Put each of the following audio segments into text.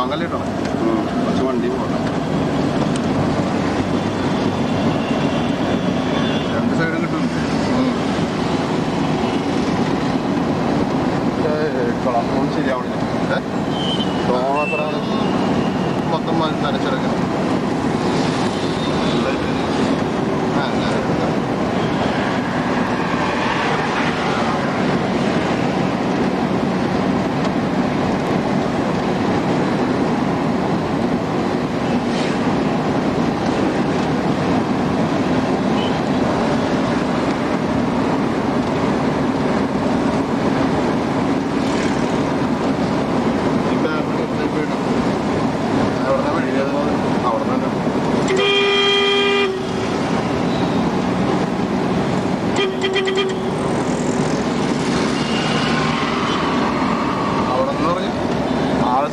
ലോങ്ങല്ലേ കേട്ടോ, കുറച്ച് വണ്ടി പോകണം. രണ്ട് സൈഡും കിട്ടുന്നുണ്ട്. കളർ ശരിയാവണില്ല. അത്ര മൊത്തം നനച്ചിറക്കണം.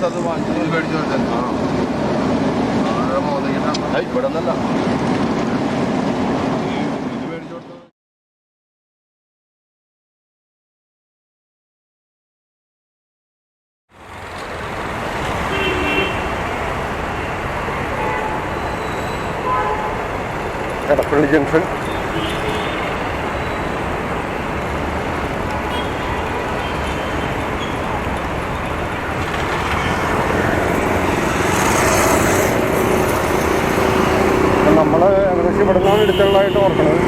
അത് വണ്ടി മേടിച്ചു ഇവിടെ നിന്നല്ല എടപ്പള്ളി ജംഗ്ഷൻ. നമ്മൾ ഏകദേശം ഇവിടെ നിന്നാണ് എടുത്തുള്ളതായിട്ട് ഓർക്കുന്നത്.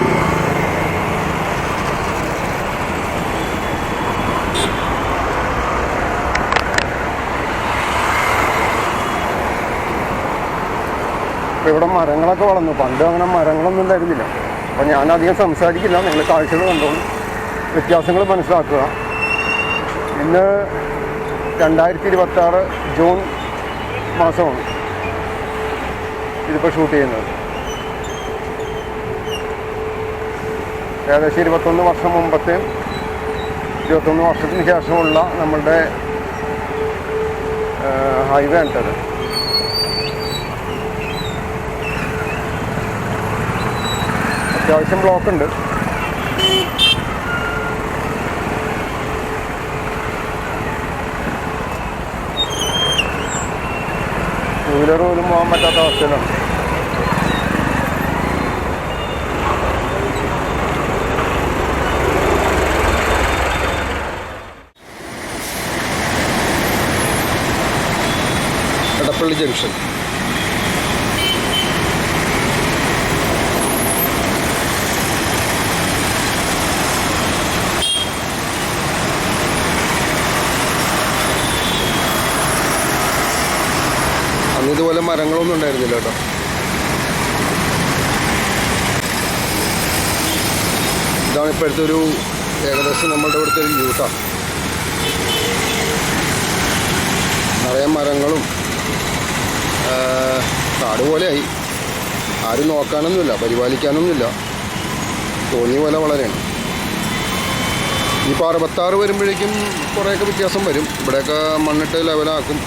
ഇപ്പോൾ ഇവിടെ മരങ്ങളൊക്കെ വളർന്നു. പണ്ട് അങ്ങനെ മരങ്ങളൊന്നും ഉണ്ടായിരുന്നില്ല. അപ്പോൾ ഞാനധികം സംസാരിക്കില്ല, നിങ്ങൾ കാഴ്ചകൾ കണ്ടോളൂ, വ്യത്യാസങ്ങൾ മനസ്സിലാക്കുക. ഇന്ന് 2026 ജൂൺ മാസമാണ് ഇതിപ്പോൾ ഷൂട്ട് ചെയ്യുന്നത്. ഏകദേശം 21 വർഷം മുമ്പത്തെയും 21 വർഷത്തിന് ശേഷമുള്ള നമ്മളുടെ ഹൈവേ ആണിട്ടത്. അത്യാവശ്യം ബ്ലോക്ക് ഉണ്ട്. ടൂ വീലർ പോലും പോകാൻ പറ്റാത്ത അവസ്ഥയിലാണ്. എടപ്പള്ളി ജംഗ്ഷൻ. അന്ന് ഇതുപോലെ മരങ്ങളൊന്നും ഉണ്ടായിരുന്നില്ല കേട്ടോ. ഇതാണ് ഇപ്പോഴത്തെ ഒരു ഏകദേശം നമ്മളുടെ ഇവിടുത്തെ ഒരു വ്യൂ. നിറയെ മരങ്ങളും കാട് പോലെയായി. ആരും നോക്കാനൊന്നുമില്ല, പരിപാലിക്കാനൊന്നുമില്ല, തോന്നിയ പോലെ വളരെയാണ്. ഇപ്പോൾ 66 വരുമ്പോഴേക്കും കുറേയൊക്കെ വ്യത്യാസം വരും. ഇവിടെയൊക്കെ മണ്ണിട്ട് ലെവലാക്കും,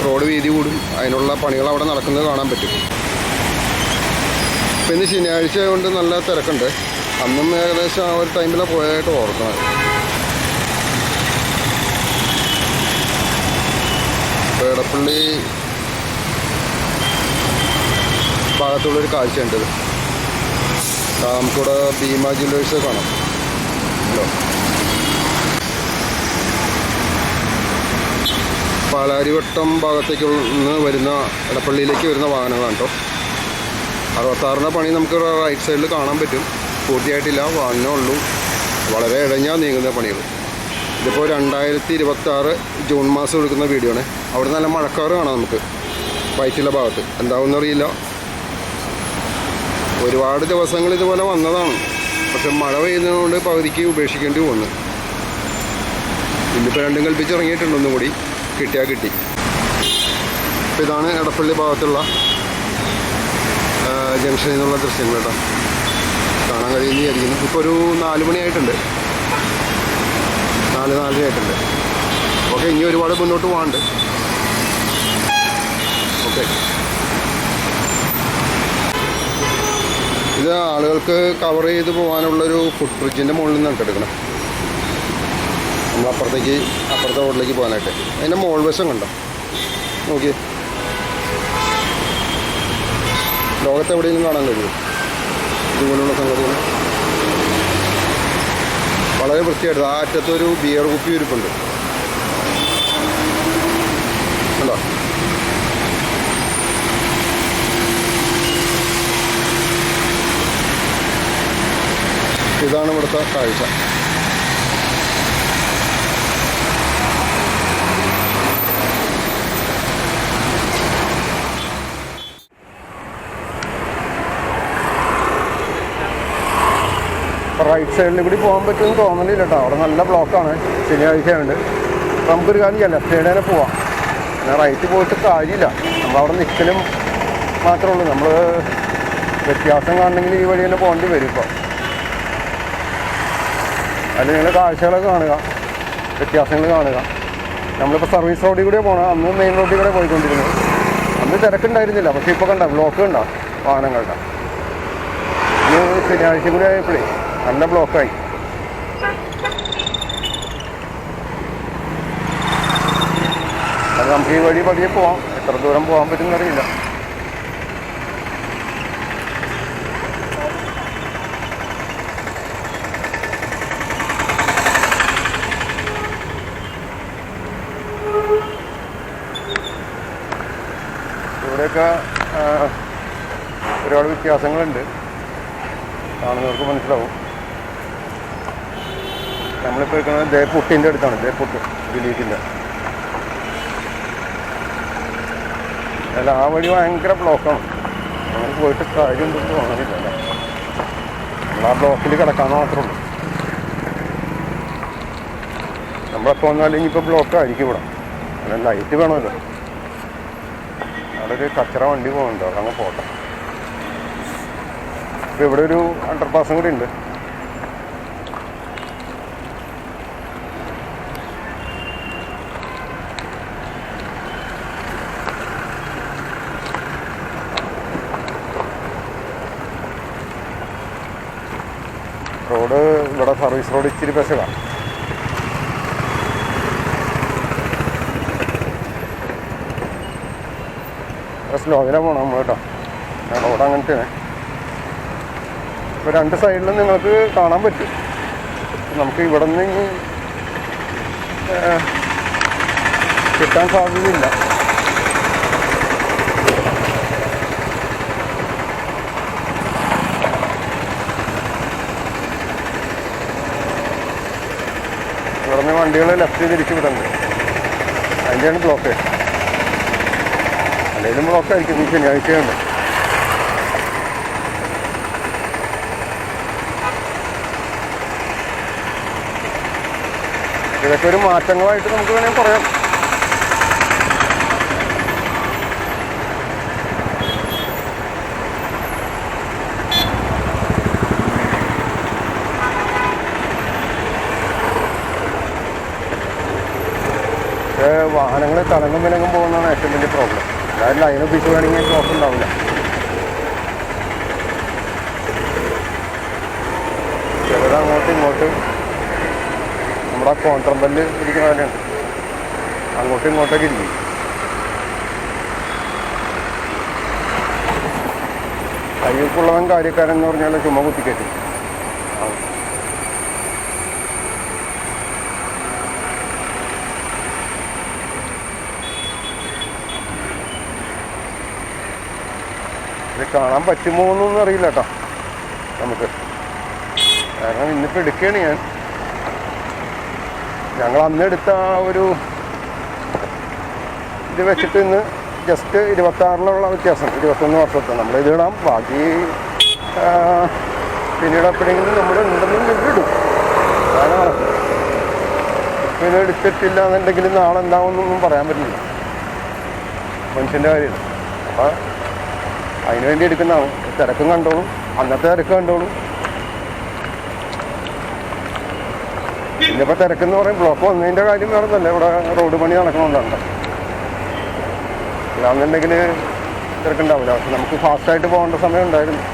റോഡ് വീതി കൂടും. അതിനുള്ള പണികൾ അവിടെ നടക്കുന്നത് കാണാൻ പറ്റും. ഇപ്പം ഇന്ന് ശനിയാഴ്ച കൊണ്ട് നല്ല തിരക്കുണ്ട്. അന്നും ഏകദേശം ആ ഒരു ടൈമിലാണ് പോയതായിട്ട് ഓർക്കുന്നത്. ഇപ്പോൾ എടപ്പള്ളി ഭാഗത്തുള്ളൊരു കാഴ്ചയുണ്ട്. നമുക്കിവിടെ ഭീമ ജ്വല്ലേഴ്സ് കാണാം. ഹലോ, പാലാരിവട്ടം ഭാഗത്തേക്ക് നിന്ന് വരുന്ന എടപ്പള്ളിയിലേക്ക് വരുന്ന വാഹനങ്ങളാണ് കേട്ടോ. 66 പണി നമുക്ക് റൈറ്റ് സൈഡിൽ കാണാൻ പറ്റും. പൂർത്തിയായിട്ടില്ല, വാഹനമേ ഉള്ളൂ. വളരെ ഇഴഞ്ഞാൽ നീങ്ങുന്ന പണികൾ. ഇതിപ്പോൾ 2026 ജൂൺ മാസം എടുക്കുന്ന വീഡിയോ ആണ്. അവിടെ നല്ല മഴക്കാറ് കാണാം നമുക്ക് വൈറ്റില ഭാഗത്ത്. എന്താവുമെന്നറിയില്ല. ഒരുപാട് ദിവസങ്ങൾ ഇതുപോലെ വന്നതാണ്. പക്ഷെ മഴ പെയ്യുന്നതുകൊണ്ട് പകുതിക്ക് ഉപേക്ഷിക്കേണ്ടി വന്നു. ഇന്നിപ്പോൾ രണ്ടും കൽപ്പിച്ചിറങ്ങിയിട്ടുണ്ട്. ഒന്നും കൂടി കിട്ടിയാൽ കിട്ടി. അപ്പോൾ ഇതാണ് എടപ്പള്ളി ഭാഗത്തുള്ള ജംഗ്ഷനിൽ നിന്നുള്ള ദൃശ്യങ്ങൾ കേട്ടോ. കാണാൻ കഴിയുന്ന വിചാരിക്കുന്നു. ഇപ്പോൾ ഒരു 4 മണിയായിട്ടുണ്ട്, 4:30 ആയിട്ടുണ്ട്. ഓക്കെ, ഇനി ഒരുപാട് മുന്നോട്ട് പോകാനുണ്ട്. ഓക്കെ, ഇത് ആളുകൾക്ക് കവർ ചെയ്ത് പോകാനുള്ളൊരു ഫുട് ബ്രിഡ്ജിൻ്റെ മുകളിൽ നിന്ന് എടുക്കണം. നമ്മളപ്പുറത്തെ റോഡിലേക്ക് പോകാനായിട്ട്. അതിൻ്റെ മോൾ വശം കണ്ടോ, നോക്കി, ലോകത്തെവിടെയെങ്കിലും കാണാൻ കഴിയും ഇതുപോലുള്ള സംഗതികൾ. വളരെ വൃത്തിയായിട്ട് ആ അറ്റത്തൊരു ബിയർ കുപ്പി ഇരിപ്പുണ്ട് കണ്ടോ. ഇതാണ് ഇവിടുത്തെ കാഴ്ച. റൈറ്റ് സൈഡിൽ കൂടി പോകാൻ പറ്റുമെന്ന് തോന്നണില്ല കേട്ടോ. അവിടെ നല്ല ബ്ലോക്കാണ്, ശനിയാഴ്ചയുണ്ട്. അപ്പോൾ നമുക്കൊരു കാര്യം ചെയ്യാം, ലെഫ്റ്റ് സൈഡ് തന്നെ പോവാം. പിന്നെ റൈറ്റ് പോയിട്ട് കാര്യമില്ല, നമ്മളവിടെ നിൽക്കലും മാത്രമേ ഉള്ളൂ. നമ്മൾ വ്യത്യാസം കാണണമെങ്കിൽ ഈ വഴി തന്നെ പോകേണ്ടി വരും. ഇപ്പോൾ അതിൽ നിങ്ങൾ കാഴ്ചകളൊക്കെ കാണുക, വ്യത്യാസങ്ങൾ കാണുക. നമ്മളിപ്പോൾ സർവീസ് റോഡിൽ കൂടെ പോകണം. അന്ന് മെയിൻ റോഡിൽ കൂടെ പോയിക്കൊണ്ടിരുന്നത്. അന്ന് തിരക്കുണ്ടായിരുന്നില്ല, പക്ഷേ ഇപ്പോൾ കണ്ട ബ്ലോക്ക് ഉണ്ടാവും വാഹനങ്ങളുടെ. ഇന്ന് ശനിയാഴ്ച കൂടി ആയപ്പോഴേ നല്ല ബ്ലോക്കായി. അത് നമുക്ക് ഈ വഴി പതിയെ പോവാം. എത്ര ദൂരം പോകാൻ പറ്റുമെന്നറിയില്ല. ഇവിടെയൊക്കെ ഒരുപാട് വ്യത്യാസങ്ങളുണ്ട്, കാണുന്നവർക്ക് മനസ്സിലാവും. നമ്മളിപ്പോൾ ഇരിക്കുന്നത് ദേപ്പുട്ടിൻ്റെ അടുത്താണ്. ദേപ്പുട്ട് ദിലീപിൻ്റെ. അല്ല, ആ വഴി ഭയങ്കര ബ്ലോക്കാണ്. നമുക്ക് പോയിട്ട് കാര്യമൊന്നും തോന്നണില്ല. നമ്മൾ ആ ബ്ലോക്കിൽ കിടക്കാമെന്ന് മാത്രമേ ഉള്ളൂ. നമ്മളെപ്പോൾ വന്നാലും ഇനിയിപ്പോൾ ബ്ലോക്കായിരിക്കും ഇവിടെ. അല്ല, ലൈറ്റ് വേണമല്ലോ. അവിടെ ഒരു കച്ചറ വണ്ടി പോകുന്നുണ്ടോ, അങ്ങ് പോട്ടെ. ഇപ്പോൾ ഇവിടെ ഒരു അണ്ടർപാസും കൂടി ഉണ്ട്. റോഡ് ഇവിടെ സർവീസ് റോഡ് ഇച്ചിരി പെശകാണ്. സ്ലോയിലാണ് പോകണം നമ്മൾ കേട്ടോ. റോഡ് അങ്ങനത്തെയാണ്. ഇപ്പോൾ രണ്ട് സൈഡിലും നിങ്ങൾക്ക് കാണാൻ പറ്റും. നമുക്ക് ഇവിടെ നിന്ന് കിട്ടാൻ സാധ്യതയില്ല. ഇവിടെ നിന്ന് വണ്ടികൾ ലെഫ്റ്റ് തിരിച്ചു വിടുന്നുണ്ട്. അതിൻ്റെയാണ് ബ്ലോക്ക്. അല്ലെങ്കിൽ ബ്ലോക്കായിരിക്കും. ഈ ശനിയാഴ്ചയുണ്ട്. ഇതൊക്കെ ഒരു മാറ്റങ്ങളായിട്ട് നമുക്ക് വേണമെങ്കിൽ പറയാം. വാഹനങ്ങൾ തലങ്ങും വിലങ്ങും പോകുന്നതാണ് ഏറ്റവും വലിയ പ്രോബ്ലം. അതായത് ലൈൻ ഒപ്പിച്ച് വേണമെങ്കിൽ ബ്ലോക്ക് ഉണ്ടാവില്ല. ചിലത് അങ്ങോട്ടും ഇങ്ങോട്ടും നമ്മുടെ കോൺട്രമ്പല്ല് ഇരിക്കുന്ന പോലെയാണ്. അങ്ങോട്ടും ഇങ്ങോട്ടൊക്കെ ഇരിക്കും. കയ്യൊക്കെയുള്ളവൻ കാര്യക്കാരൻ എന്ന് പറഞ്ഞാൽ ചുമ കുത്തിക്കയറ്റും. ഇത് കാണാൻ പറ്റുമോ എന്നൊന്നും അറിയില്ല കേട്ടോ നമുക്ക്. കാരണം ഇന്നിപ്പോൾ എടുക്കുകയാണ് ഞങ്ങൾ അന്ന് എടുത്ത ആ ഒരു ഇത് വെച്ചിട്ട് ഇന്ന് ജസ്റ്റ് 26-ലുള്ള വ്യത്യാസം. 21 വർഷത്തെ നമ്മളിത് ഇടാം. ബാക്കി പിന്നീട് എപ്പോഴെങ്കിലും നമ്മൾ ഉണ്ടെന്നുണ്ടെങ്കിൽ ഇടും. അതാണ് നടക്കും. ഇപ്പം ഇത് എടുത്തിട്ടില്ല എന്നുണ്ടെങ്കിൽ നാളെ എന്താവുമെന്നൊന്നും പറയാൻ പറ്റില്ല. മനുഷ്യൻ്റെ കാര്യമാണ്. അപ്പം അതിനുവേണ്ടി എടുക്കുന്നതാണ്. തിരക്കും കണ്ടോളും, അന്നത്തെ തിരക്ക് കണ്ടോളും. ഇന്നിപ്പോൾ തിരക്കെന്ന് പറയും ബ്ലോക്ക് വന്നതിൻ്റെ കാര്യം വേണമെന്നല്ല, ഇവിടെ റോഡ് പണി നടക്കണമെന്നുണ്ട്. അല്ലാന്നുണ്ടെങ്കിൽ തിരക്കുണ്ടാവില്ല. പക്ഷെ നമുക്ക് ഫാസ്റ്റായിട്ട് പോകേണ്ട സമയം ഉണ്ടായിരുന്നു.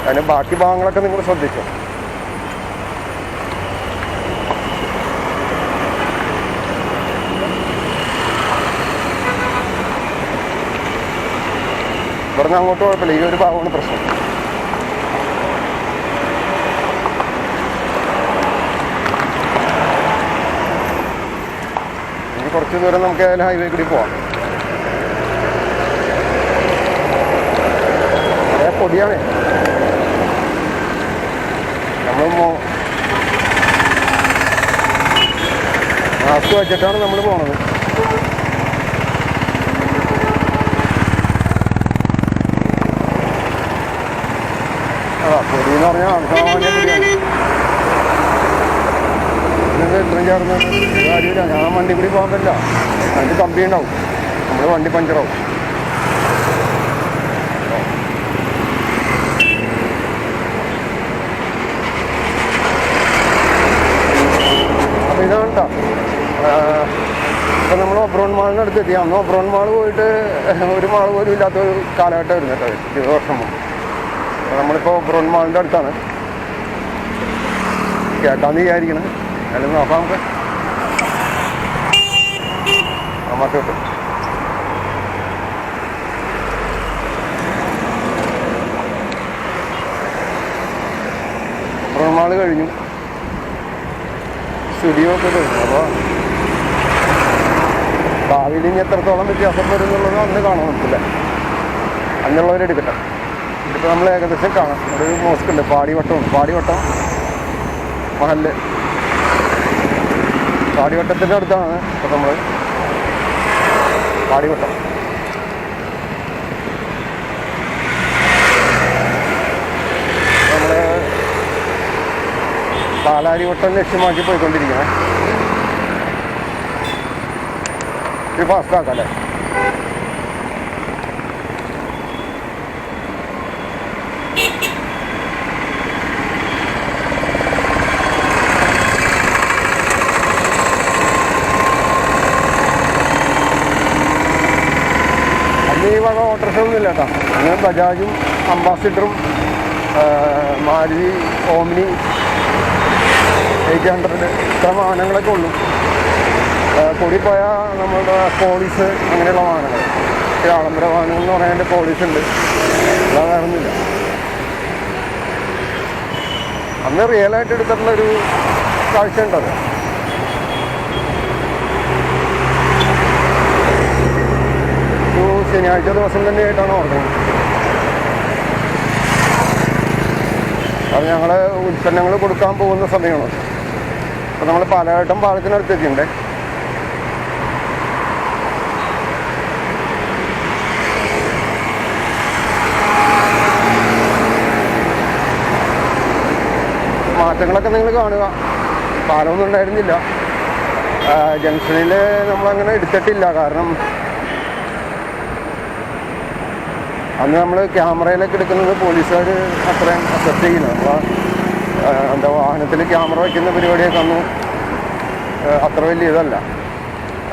അതിന് ബാക്കി ഭാഗങ്ങളൊക്കെ നിങ്ങൾ ശ്രദ്ധിച്ചു. ഇവിടുന്ന് അങ്ങോട്ട് കുഴപ്പമില്ല, ഈ ഒരു ഭാഗമാണ് പ്രശ്നം. ഇനി കുറച്ച് ദൂരം നമുക്ക് ഏതായാലും ഹൈവേ കൂടി പോവാം. കുറേ പൊടിയാണ്. നമ്മൾ മാസ്ക് വെച്ചിട്ടാണ് നമ്മൾ പോണത്. പൊടി എന്ന് പറഞ്ഞാൽ അസാമാന്യ പൊടിയാണ്. ഇത്രയും ചേർന്ന് കാര്യമില്ല. ഞാൻ വണ്ടി കൂടി പോകാൻ പറ്റില്ല, അതിന് കമ്പി ഉണ്ടാവും, നമ്മൾ വണ്ടി പഞ്ചറാവും. അപ്പോൾ ഇതാണ് കേട്ടോ. ഇപ്പം നമ്മൾ ഒബ്രോൺ മാളിന് അടുത്തെത്തി. അന്ന് ഒബ്രോൺ മാൾ പോയിട്ട് ഒരു മാൾ പോലും ഇല്ലാത്തൊരു കാലഘട്ടമായിരുന്നു കേട്ടോ, 20 വർഷം മുമ്പ്. നമ്മളിപ്പോൾ ഒബ്രോൺ മാളിൻ്റെ അടുത്താണ്. കേൾക്കാമെന്ന് വിചാരിക്കണം. അല്ലെങ്കിൽ നോക്കാം നമുക്ക്. മാറ്റി കിട്ടും. ഒബ്രോൺ മാൾ കഴിഞ്ഞു, സ്റ്റുഡിയോ ഒക്കെ കഴിഞ്ഞു. അപ്പോൾ ഭാവിയിൽ ഇനി എത്രത്തോളം വ്യത്യാസം വരും എന്നുള്ളത് അന്ന് കാണാൻ പറ്റില്ല, അന്നുള്ളവരെടുക്കട്ടെ. ഇതിപ്പോൾ നമ്മൾ ഏകദേശം കാണാം. ഒരു മോസ്ക് ഉണ്ട്, പാടിവട്ടം മഹല്ല്. പാടിവട്ടത്തിൻ്റെ അടുത്താണ് ഇപ്പോൾ നമ്മൾ. പാടിവട്ടം നമ്മൾ പാലാരിവട്ടം ലക്ഷ്യമാക്കി പോയിക്കൊണ്ടിരിക്കുന്നത്. ഇത് ഫാസ്റ്റാക്കാം അല്ലേ? അന്ന് ഈ വക ഓട്ടോറിക്ഷ ഒന്നും ഇല്ല കേട്ടോ. അങ്ങനെ ബജാജും അംബാസിഡറും മാരുതി ഓമിനി 800 ഇത്ര വാഹനങ്ങളൊക്കെ ഉള്ളൂ. കൂടിപ്പോയ നമ്മളുടെ പോളീസ് അങ്ങനെയുള്ള വാഹനങ്ങൾ, ഈ ആഡംബര വാഹനങ്ങൾ എന്ന് പറയാൻ പോലീസ് ഉണ്ട്, അല്ലാതെ വേറൊന്നുമില്ല. അന്ന് റിയലായിട്ട് എടുത്തിട്ടുള്ളൊരു കാഴ്ച ഉണ്ടത്. ഒരു ശനിയാഴ്ച ദിവസം തന്നെയായിട്ടാണ് ഓർക്കുന്നത്. അത് ഞങ്ങൾ ഉൽപ്പന്നങ്ങൾ കൊടുക്കാൻ പോകുന്ന സമയമാണ്. അപ്പോൾ നമ്മൾ പാലാവട്ടം പാലത്തിനടുത്തെത്തിയുണ്ട്. മാറ്റങ്ങളൊക്കെ നിങ്ങൾ കാണുക. പാലമൊന്നും ഉണ്ടായിരുന്നില്ല ജംഗ്ഷനിൽ, നമ്മളങ്ങനെ എടുത്തിട്ടില്ല. കാരണം അന്ന് നമ്മൾ ക്യാമറയിലൊക്കെ എടുക്കുന്നത് പോലീസുകാർ അത്രയും അക്സെപ്റ്റ് ചെയ്യില്ല. അപ്പോൾ എന്താ വാഹനത്തിൽ ക്യാമറ വയ്ക്കുന്ന പരിപാടിയൊക്കെ അന്ന് അത്ര വലിയ ഇതല്ല.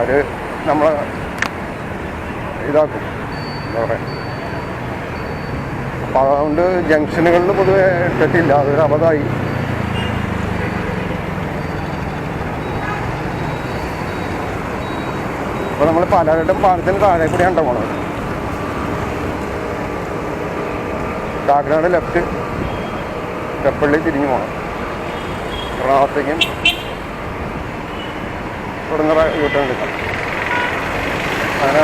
അത് നമ്മളെ ഇതാക്കും, എന്താ പറയുക. അപ്പോൾ അതുകൊണ്ട് ജംഗ്ഷനുകളിൽ പൊതുവെ എടുത്തിട്ടില്ല. അതൊരു അബദ്ധമായി. അപ്പോൾ നമ്മൾ പാലാവട്ടം പാലത്തിന് താഴെ കൂടിയാണ് പോണത്. കാക്കനാട് ലെഫ്റ്റ്, കപ്പള്ളി തിരിഞ്ഞു പോകണം. എറണാകുളത്തേക്കും ഇവിടെ നിന്ന് യൂട്ടേൺ എടുക്കാം. അങ്ങനെ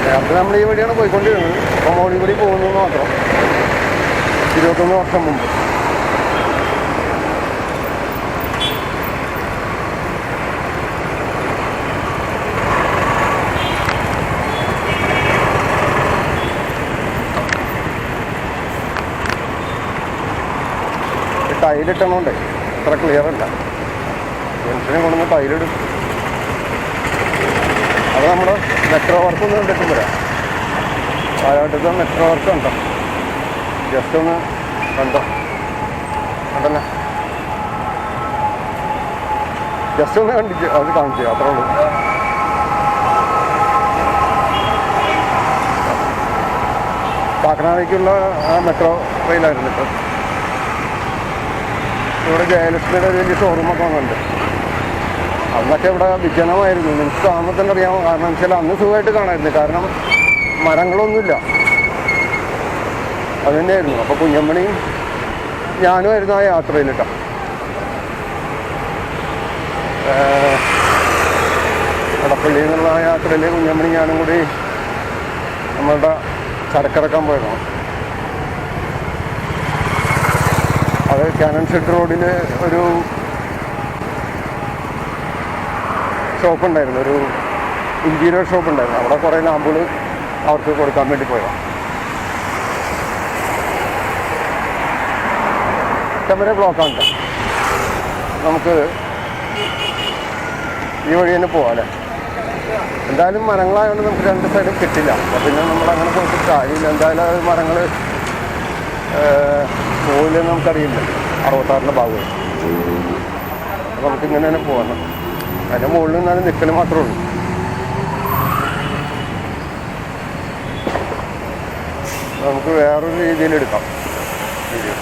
നേരത്തെ നമ്മൾ ഈ വഴിയാണ് പോയിക്കൊണ്ടിരുന്നത്. ഇപ്പോൾ മോളിൽ കൂടി പോകുന്നത് മാത്രം. 21 വർഷം മുമ്പ്. ടൈലിട്ടണോണ്ട് അത്ര ക്ലിയർ അല്ല. ജംഗ്ഷനെ കൊണ്ടുവന്ന് ടൈലിടും. അത് നമ്മുടെ മെട്രോ വർക്ക് ഒന്ന് കണ്ടിട്ടും വരാം. പാലാവട്ടത്തെ മെട്രോ വർക്ക് കണ്ടോ? ജസ്റ്റ് ഒന്ന് കണ്ടല്ലേ, ജസ്റ്റ് ഒന്ന് കണ്ടിട്ട് അത് കാണിച്ചു, അത്രേ ഉള്ളൂ. കാക്കനാടേക്കുള്ള ആ മെട്രോ റെയിലായിരുന്നു. ഇപ്പം ഇവിടെ ജയലക്ഷ്മിയുടെ ഒരു വലിയ ഷോറൂമൊക്കെ വന്നിട്ടുണ്ട്. അന്നൊക്കെ ഇവിടെ വിജനമായിരുന്നു. നിങ്ങൾക്ക് കാണുമ്പോൾ തന്നെ അറിയാമോ, കാരണം വെച്ചാൽ അന്ന് സുഖമായിട്ട് കാണായിരുന്നു, കാരണം മരങ്ങളൊന്നുമില്ല. അത് തന്നെയായിരുന്നു. അപ്പോൾ കുഞ്ഞമ്മണിയും ഞാനുമായിരുന്നു ആ യാത്രയിൽ കേട്ടോ. എടപ്പള്ളിയിൽ നിന്നുള്ള ആ യാത്രയിൽ കുഞ്ഞമ്മണി ഞാനും കൂടി നമ്മളുടെ ചരക്കിറക്കാൻ പോയതാണ്. അത് കാനൺ ഷെഡ് റോഡിൽ ഒരു ഷോപ്പ് ഉണ്ടായിരുന്നു, ഒരു ഇൻറ്റീരിയർ ഷോപ്പ് ഉണ്ടായിരുന്നു. അവിടെ കുറേ ലാമ്പുകൾ അവർക്ക് കൊടുക്കാൻ വേണ്ടി പോയതാണ്. ഇഷ്ടംവരെ ബ്ലോക്കാണ് കേട്ടോ. നമുക്ക് ഈ വഴി തന്നെ പോവാം അല്ലേ. എന്തായാലും മരങ്ങളായതുകൊണ്ട് നമുക്ക് രണ്ട് സൈഡും കിട്ടില്ല. അപ്പോൾ പിന്നെ നമ്മളങ്ങനെ പോയിട്ട് കാര്യമില്ല. എന്തായാലും അത് മരങ്ങൾ പോയില്ലെന്ന് നമുക്കറിയില്ല. 66 ഭാഗമായി അപ്പോൾ നമുക്കിങ്ങനെ തന്നെ പോകണം. അതിൻ്റെ മുകളിൽ നിന്നാലും നിൽക്കൽ മാത്രമേ ഉള്ളൂ. നമുക്ക് വേറൊരു രീതിയിലെടുക്കാം വീഡിയോ.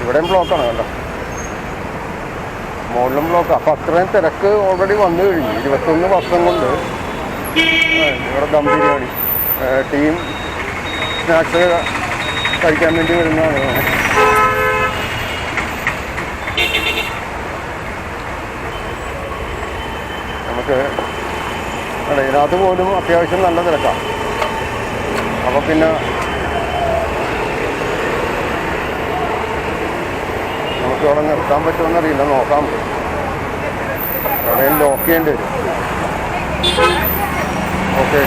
ഇവിടെയും ബ്ലോക്കാണ് കേട്ടോ, മുകളിലും ബ്ലോക്കാണ്. അപ്പം അത്രയും തിരക്ക് ഓൾറെഡി വന്നു കഴിഞ്ഞു. 21 വർഷം കൊണ്ട് ഇവിടെ ദം ബിരിയാണി ടീം സ്നാക്സ് കഴിക്കാൻ വേണ്ടി വരുന്നതാണ്. നമുക്ക് ഇതിനകത്ത് പോലും അത്യാവശ്യം നല്ല തിരക്കാണ്. അപ്പോൾ പിന്നെ നമുക്ക് അവിടെ നിർത്താൻ പറ്റുമെന്നറിയില്ല, നോക്കാം. എവിടെയും ലോക്ക് ചെയ്യേണ്ടി വരും. ഓക്കെ.